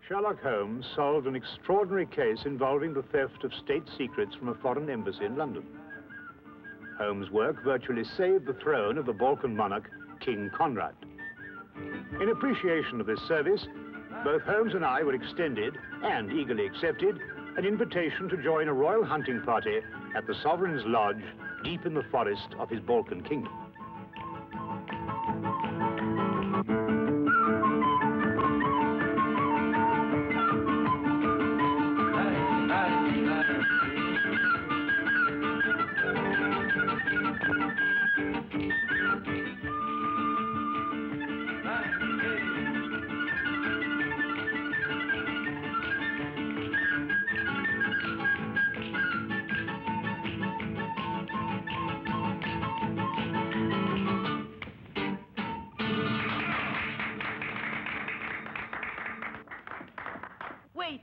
Sherlock Holmes solved an extraordinary case involving the theft of state secrets from a foreign embassy in London. Holmes' work virtually saved the throne of the Balkan monarch, King Conrad. In appreciation of this service, both Holmes and I were extended, and eagerly accepted, an invitation to join a royal hunting party at the Sovereign's Lodge, deep in the forest of his Balkan kingdom. Wait.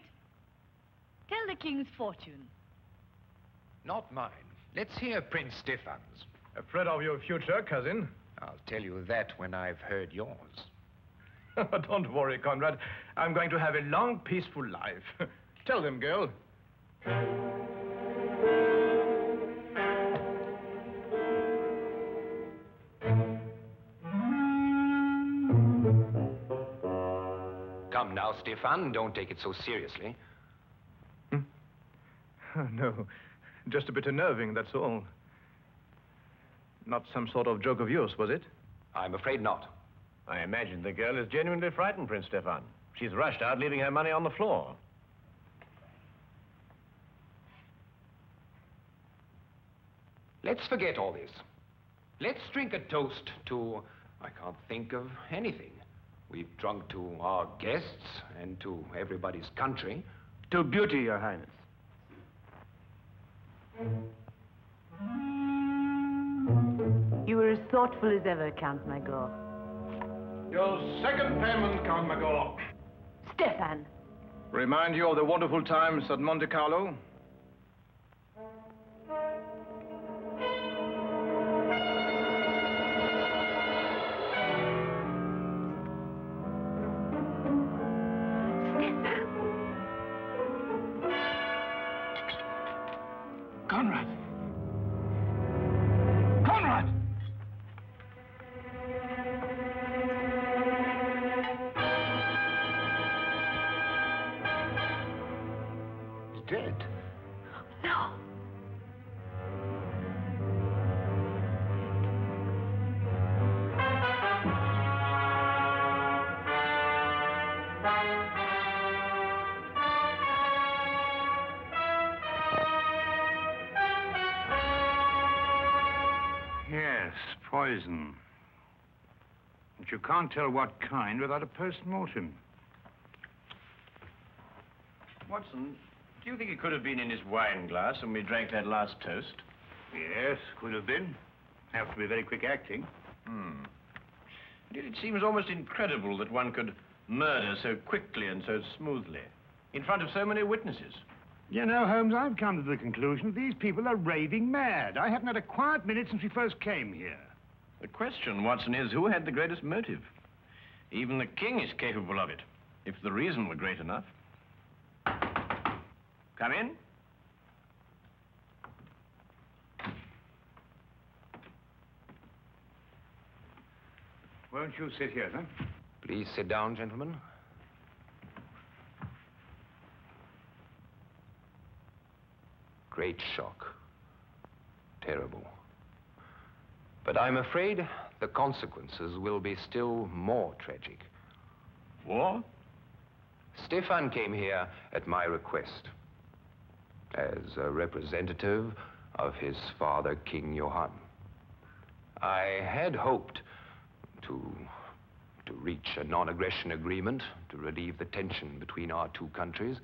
Tell the king's fortune. Not mine. Let's hear Prince Stefan's. Afraid of your future, cousin? I'll tell you that when I've heard yours. Don't worry, Conrad. I'm going to have a long, peaceful life. Tell them, girl. Come now, Stefan, don't take it so seriously. No, just a bit unnerving, that's all. Not some sort of joke of yours, was it? I'm afraid not. I imagine the girl is genuinely frightened, Prince Stefan. She's rushed out, leaving her money on the floor. Let's forget all this. Let's drink a toast to... I can't think of anything. We've drunk to our guests and to everybody's country. To beauty, Your Highness. You were as thoughtful as ever, Count Magor. Your second payment, Count Magor. Stefan. Remind you of the wonderful times at Monte Carlo? Conrad! Conrad! He's dead. No. Yes, poison. But you can't tell what kind without a post-mortem. Watson, do you think it could have been in his wine glass when we drank that last toast? Yes, could have been. Have to be very quick acting. Indeed, it seems almost incredible that one could murder so quickly and so smoothly in front of so many witnesses. You know, Holmes, I've come to the conclusion that these people are raving mad. I haven't had a quiet minute since we first came here. The question, Watson, is who had the greatest motive? Even the king is capable of it, if the reason were great enough. Come in. Won't you sit here, then? Please sit down, gentlemen. Great shock. Terrible. But I'm afraid the consequences will be still more tragic. War? Stefan came here at my request as a representative of his father, King Johann. I had hoped to reach a non-aggression agreement to relieve the tension between our two countries.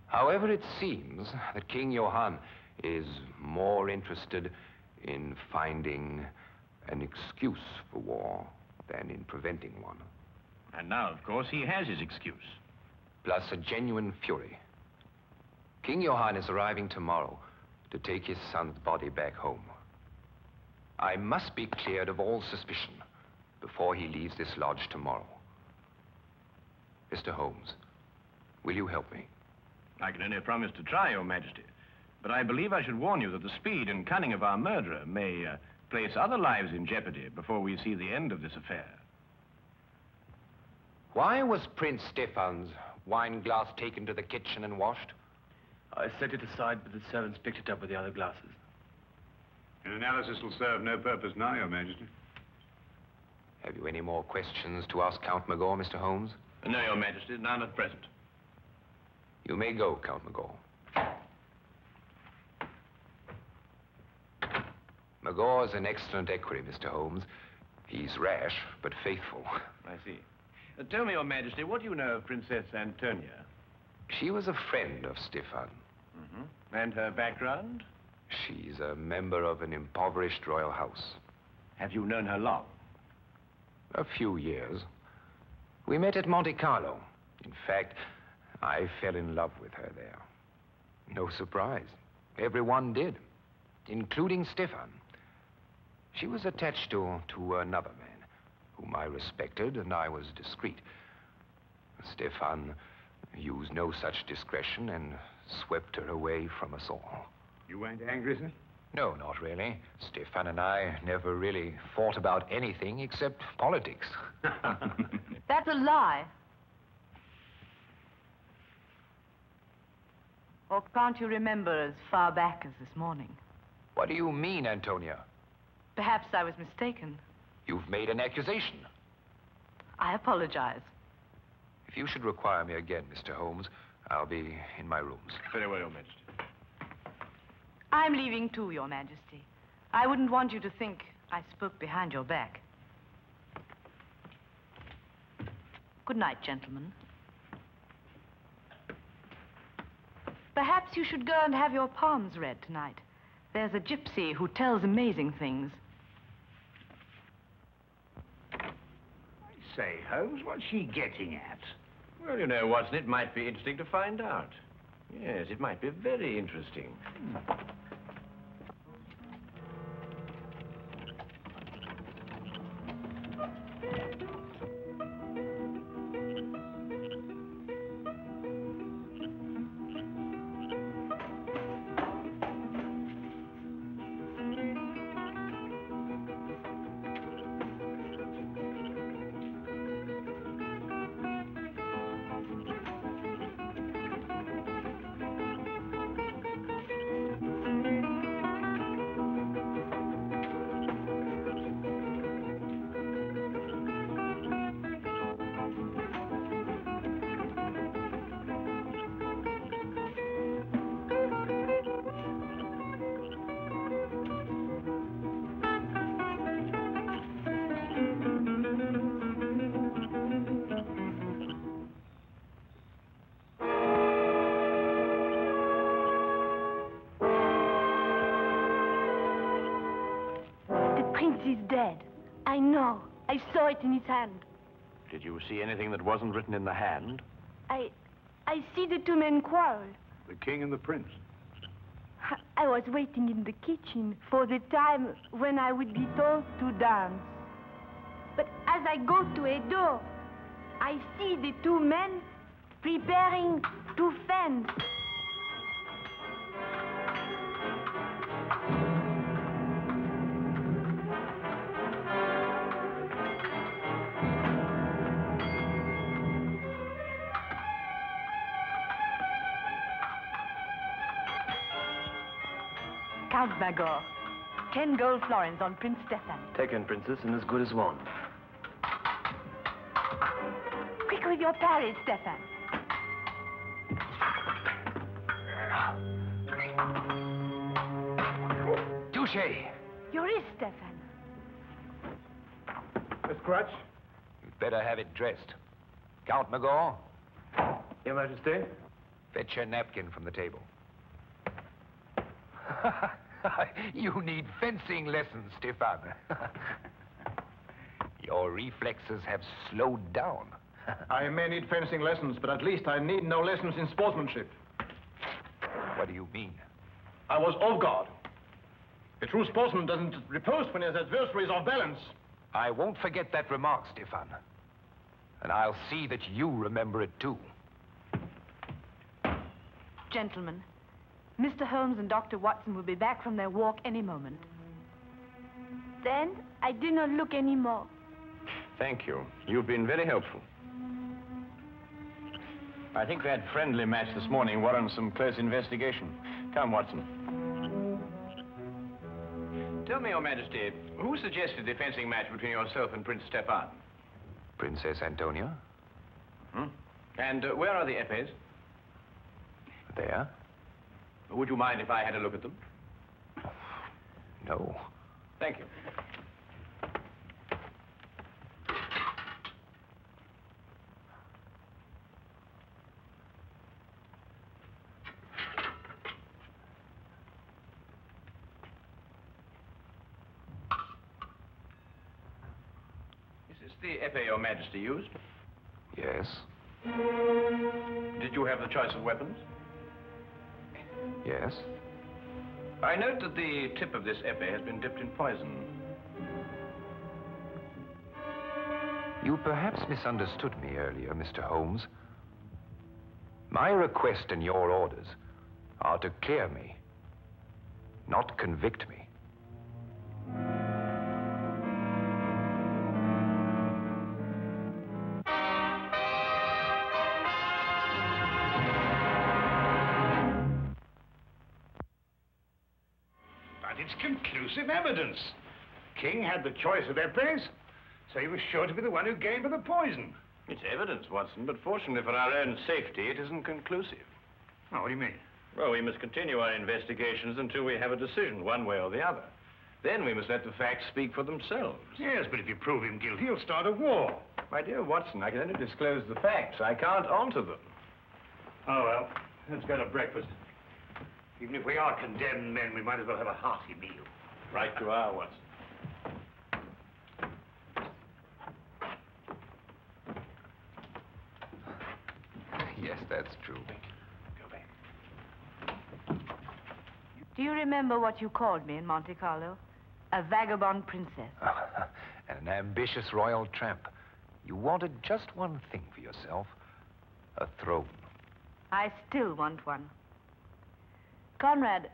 However, it seems that King Johann is more interested in finding an excuse for war than in preventing one. And now, of course, he has his excuse. Plus a genuine fury. King Johann is arriving tomorrow to take his son's body back home. I must be cleared of all suspicion before he leaves this lodge tomorrow. Mr. Holmes, will you help me? I can only promise to try, Your Majesty. But I believe I should warn you that the speed and cunning of our murderer may place other lives in jeopardy before we see the end of this affair. Why was Prince Stefan's wine glass taken to the kitchen and washed? I set it aside, but the servants picked it up with the other glasses. An analysis will serve no purpose now, Your Majesty. Have you any more questions to ask Count Magor, Mr. Holmes? No, Your Majesty, none at present. You may go, Count Magor. Magor is an excellent equerry, Mr. Holmes. He's rash, but faithful. I see. Tell me, Your Majesty, what do you know of Princess Antonia? She was a friend of Stefan. Mm-hmm. And her background? She's a member of an impoverished royal house. Have you known her long? A few years. We met at Monte Carlo. In fact, I fell in love with her there. No surprise. Everyone did, including Stefan. She was attached to another man, whom I respected, and I was discreet. Stefan used no such discretion and swept her away from us all. You weren't angry, sir? No, not really. Stefan and I never really fought about anything except politics. That's a lie. Or can't you remember as far back as this morning? What do you mean, Antonia? Perhaps I was mistaken. You've made an accusation. I apologize. If you should require me again, Mr. Holmes, I'll be in my rooms. Very well, Your Majesty. I'm leaving too, Your Majesty. I wouldn't want you to think I spoke behind your back. Good night, gentlemen. Perhaps you should go and have your palms read tonight. There's a gypsy who tells amazing things. I say, Holmes, what's she getting at? Well, you know, Watson, it might be interesting to find out. Yes, it might be very interesting. He's dead. I know. I saw it in his hand. Did you see anything that wasn't written in the hand? I see the two men quarrel. The king and the prince. I was waiting in the kitchen for the time when I would be told to dance. But as I go to a door, I see the two men preparing to fence. Count Magor. 10 gold florins on Prince Stefan. Taken, Princess, and as good as one. Quick with your parry, Stefan. Touché! Your wrist, Stefan. Miss Crutch? You'd better have it dressed. Count Magor, Your Majesty? fetch your napkin from the table. You need fencing lessons, Stefan. Your reflexes have slowed down. I may need fencing lessons, but at least I need no lessons in sportsmanship. What do you mean? I was off guard. A true sportsman doesn't riposte when his adversary is off balance. I won't forget that remark, Stefan. And I'll see that you remember it, too. Gentlemen, Mr. Holmes and Dr. Watson will be back from their walk any moment. Then I do not look anymore. Thank you. You've been very helpful. I think that friendly match this morning warrants some close investigation. Come, Watson. Tell me, Your Majesty, who suggested the fencing match between yourself and Prince Stefan? Princess Antonia? Hmm? And where are the épées? There? Would you mind if I had a look at them? No. Thank you. Is this the épée Your Majesty used? Yes. Did you have the choice of weapons? Yes. I note that the tip of this épée has been dipped in poison. You perhaps misunderstood me earlier, Mr. Holmes. My request and your orders are to clear me, not convict me. But it's conclusive evidence. King had the choice of épées, so he was sure to be the one who gave her the poison. It's evidence, Watson, but fortunately for our own safety, it isn't conclusive. Oh, what do you mean? Well, we must continue our investigations until we have a decision, one way or the other. Then we must let the facts speak for themselves. Yes, but if you prove him guilty, he'll start a war. My dear Watson, I can only disclose the facts. I can't alter them. Oh, well, let's go to breakfast. Even if we are condemned men, we might as well have a hearty meal. Right you are, Watson. Yes, that's true. Go back. Do you remember what you called me in Monte Carlo? A vagabond princess. An ambitious royal tramp. You wanted just one thing for yourself, a throne. I still want one. Conrad,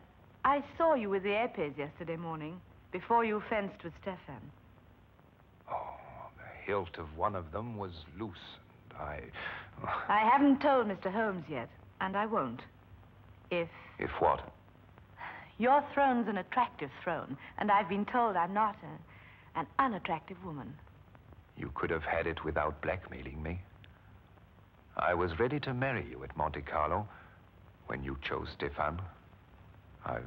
I saw you with the épées yesterday morning, before you fenced with Stefan. Oh, the hilt of one of them was loose, and I haven't told Mr. Holmes yet, and I won't. If what? your throne's an attractive throne, and I've been told I'm not an unattractive woman. You could have had it without blackmailing me. I was ready to marry you at Monte Carlo when you chose Stefan. I've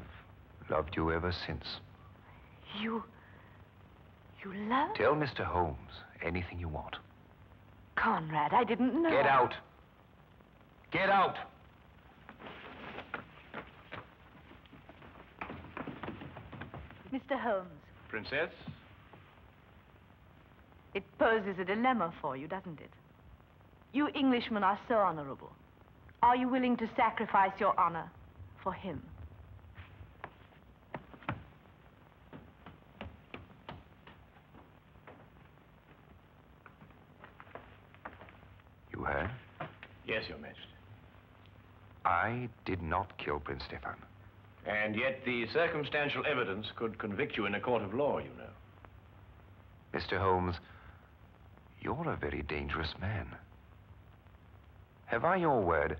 loved you ever since. You love? Tell Mr. Holmes anything you want. Conrad, I didn't know. Get out. Get out. Mr. Holmes, Princess? it poses a dilemma for you, doesn't it? You Englishmen are so honorable. Are you willing to sacrifice your honor for him? You heard? Yes, Your Majesty. I did not kill Prince Stefan. And yet the circumstantial evidence could convict you in a court of law, you know. Mr. Holmes, you're a very dangerous man. Have I your word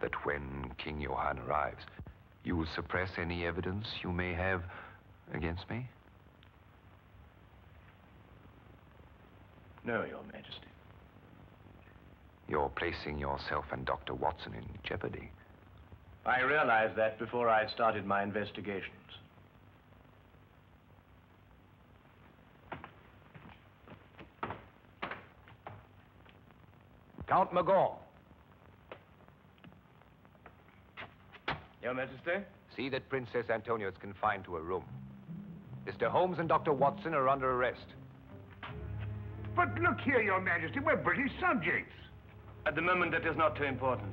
that when King Johann arrives, you will suppress any evidence you may have against me? No, Your Majesty. You're placing yourself and Dr. Watson in jeopardy. I realized that before I started my investigations. Count Magor. Your Majesty? See that Princess Antonia is confined to a room. Mr. Holmes and Dr. Watson are under arrest. But look here, Your Majesty, we're British subjects. At the moment, that is not too important.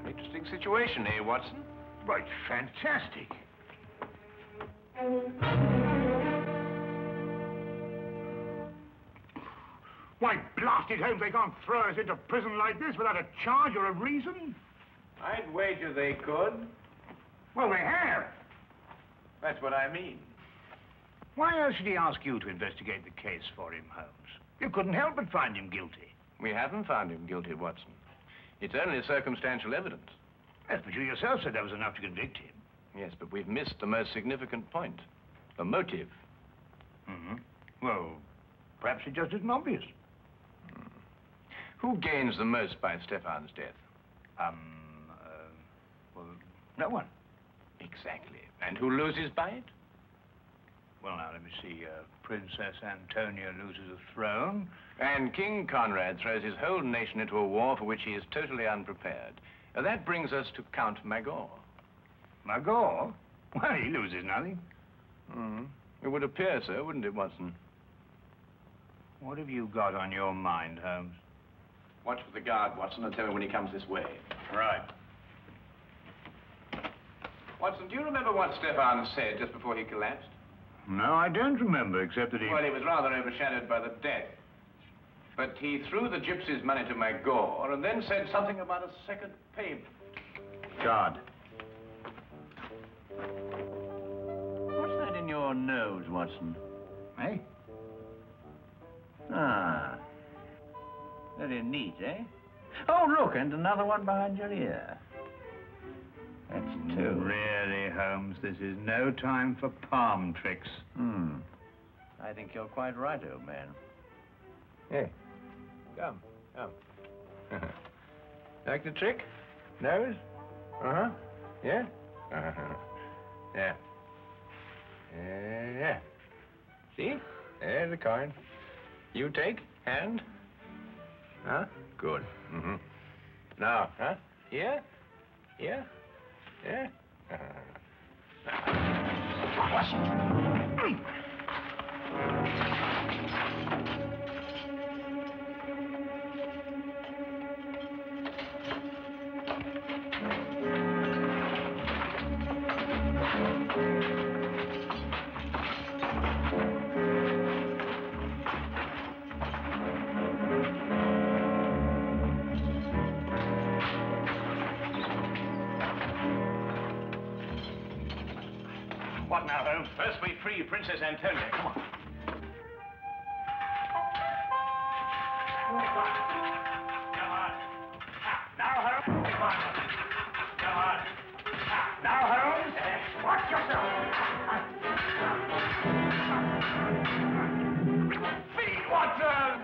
Interesting situation, eh, Watson? Well, it's fantastic. Why, blast it, Holmes, they can't throw us into prison like this without a charge or a reason. I'd wager they could. Well, they have. That's what I mean. Why else should he ask you to investigate the case for him, Holmes? You couldn't help but find him guilty. We haven't found him guilty, Watson. It's only circumstantial evidence. Yes, but you yourself said that was enough to convict him. Yes, but we've missed the most significant point. The motive. Mm-hmm. Well, perhaps it just isn't obvious. Who gains the most by Stefan's death? Well, no one. Exactly. And who loses by it? Well, now, let me see. Princess Antonia loses a throne. And King Conrad throws his whole nation into a war for which he is totally unprepared. That brings us to Count Magor. Magor? Well, he loses nothing. It would appear so, wouldn't it, Watson? What have you got on your mind, Holmes? Watch for the guard, Watson, and tell me when he comes this way. Right. Watson, do you remember what Stefan said just before he collapsed? No, I don't remember, except that he... Well, he was rather overshadowed by the death. But he threw the gypsies' money to Magor and then said something about a second payment. Guard. What's that in your nose, Watson? Eh? Ah. Very neat, eh? Oh, look, and another one behind your ear. That's two. Really, Holmes, this is no time for palm tricks. I think you're quite right, old man. Hey, come. Like the trick? Nose? Uh-huh. Yeah? Uh-huh. Yeah. Yeah. See? There's the coin. You take, hand. Huh? Good. Now, huh? Here? Here? Yeah? What now, Holmes? First we free Princess Antonia. Come on. Now, Holmes. Come on. Now, Holmes. Watch yourself. Feed Watson.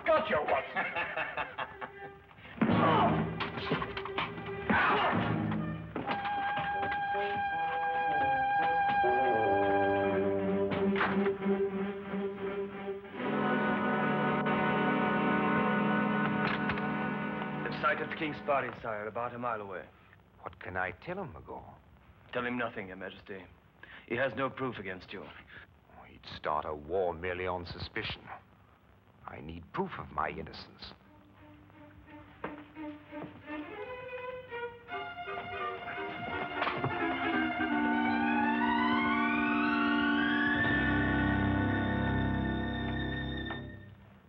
Gotcha, Watson. They've sighted the King's body, sire, about a mile away. What can I tell him, Magor? Tell him nothing, Your Majesty. He has no proof against you. He'd start a war merely on suspicion. I need proof of my innocence.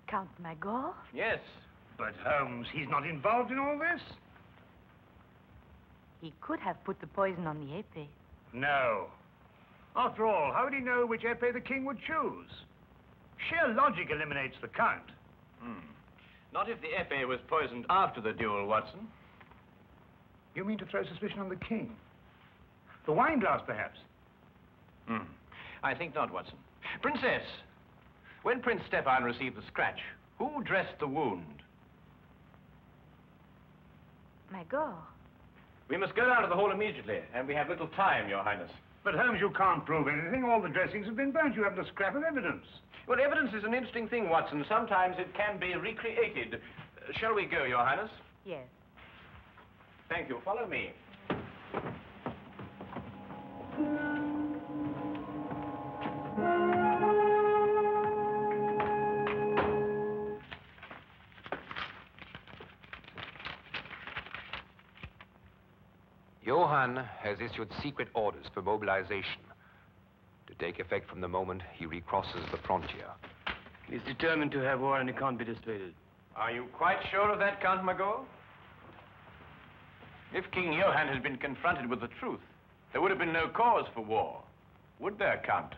Count Magor? Yes. But, Holmes, he's not involved in all this? He could have put the poison on the épée. No. After all, how would he know which épée the king would choose? Sheer logic eliminates the count. Not if the épée was poisoned after the duel, Watson. You mean to throw suspicion on the king? The wine glass, perhaps? I think not, Watson. Princess, when Prince Stefan received the scratch, Who dressed the wound? Magor. We must go down to the hall immediately, and we have little time, Your Highness. But, Holmes, you can't prove anything. All the dressings have been burnt. You haven't a scrap of evidence. Well, evidence is an interesting thing, Watson. Sometimes it can be recreated. Shall we go, Your Highness? Yes. Thank you. Follow me. Johann has issued secret orders for mobilization to take effect from the moment he recrosses the frontier. He's determined to have war and he can't be dissuaded. Are you quite sure of that, Count Magor? If King Johann had been confronted with the truth, there would have been no cause for war. Would there, Count?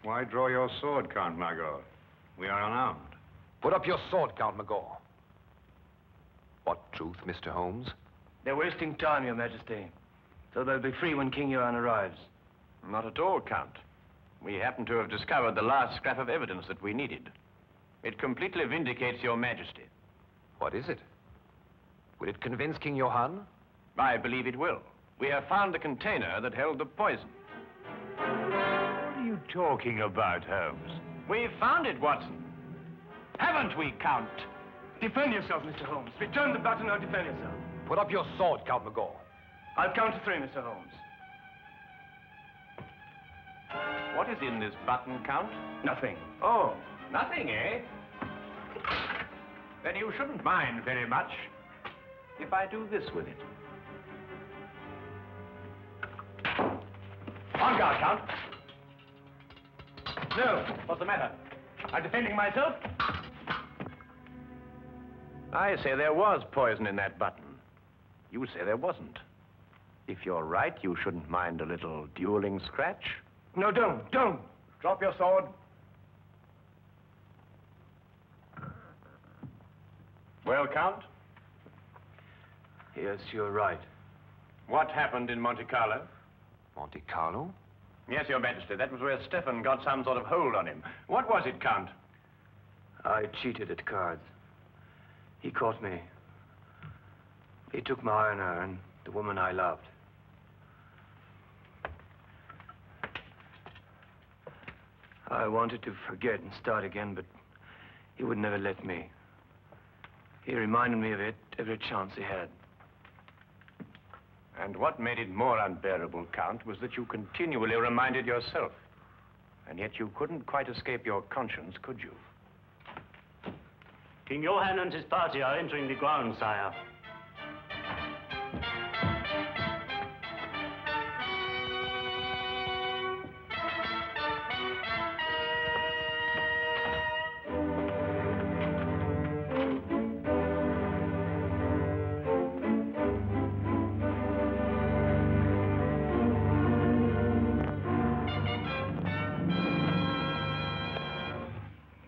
Why draw your sword, Count Magor? We are unarmed. Put up your sword, Count Magor. What truth, Mr. Holmes? They're wasting time, Your Majesty. So they'll be free when King Johann arrives. Not at all, Count. We happen to have discovered the last scrap of evidence that we needed. It completely vindicates Your Majesty. What is it? Will it convince King Johann? I believe it will. We have found the container that held the poison. What are you talking about, Holmes? We've found it, Watson. Haven't we, Count? Defend yourself, Mr. Holmes. Return the button or defend yourself. Put up your sword, Count Magor. I'll count to 3, Mr. Holmes. What is in this button, Count? Nothing. Oh, nothing, eh? Then you shouldn't mind very much if I do this with it. On guard, Count. No, what's the matter? I'm defending myself. I say there was poison in that button. You say there wasn't. If you're right, you shouldn't mind a little dueling scratch. No, don't. Drop your sword. Well, Count? Yes, you're right. What happened in Monte Carlo? Monte Carlo? Yes, Your Majesty. That was where Stefan got some sort of hold on him. What was it, Count? I cheated at cards. He caught me. He took my honor and the woman I loved. I wanted to forget and start again, but he would never let me. He reminded me of it every chance he had. And what made it more unbearable, Count, was that you continually reminded yourself. And yet you couldn't quite escape your conscience, could you? King Johann and his party are entering the grounds, sire.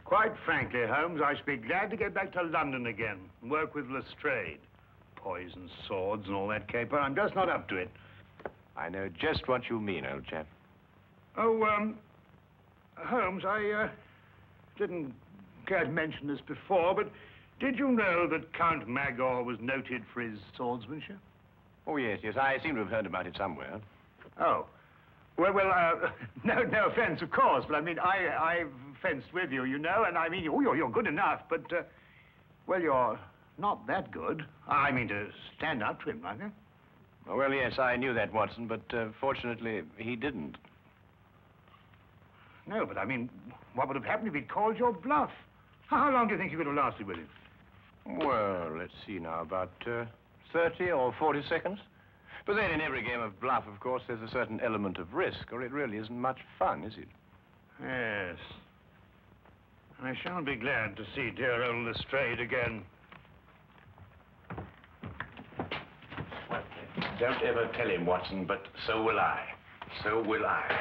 Quite frankly, Holmes, I should be glad to get back to London again and work with Lestrade. Poisoned swords and all that caper. I'm just not up to it. I know just what you mean, old chap. Oh, Holmes, I didn't care to mention this before, but did you know that Count Magor was noted for his swordsmanship? Oh, yes. I seem to have heard about it somewhere. Oh. Well, no offense, of course, but I mean, I've fenced with you, you know, and I mean, you're good enough, but, well, you're not that good. I mean, to stand up to him like that. Oh, well, yes, I knew that, Watson, but fortunately, he didn't. No, but I mean, what would have happened if he'd called your bluff? How long do you think you could have lasted with him? Well, let's see now, about 30 or 40 seconds. But then in every game of bluff, of course, there's a certain element of risk, or it really isn't much fun, is it? Yes. I shall be glad to see dear old Lestrade again. Well, don't ever tell him, Watson, but so will I. So will I.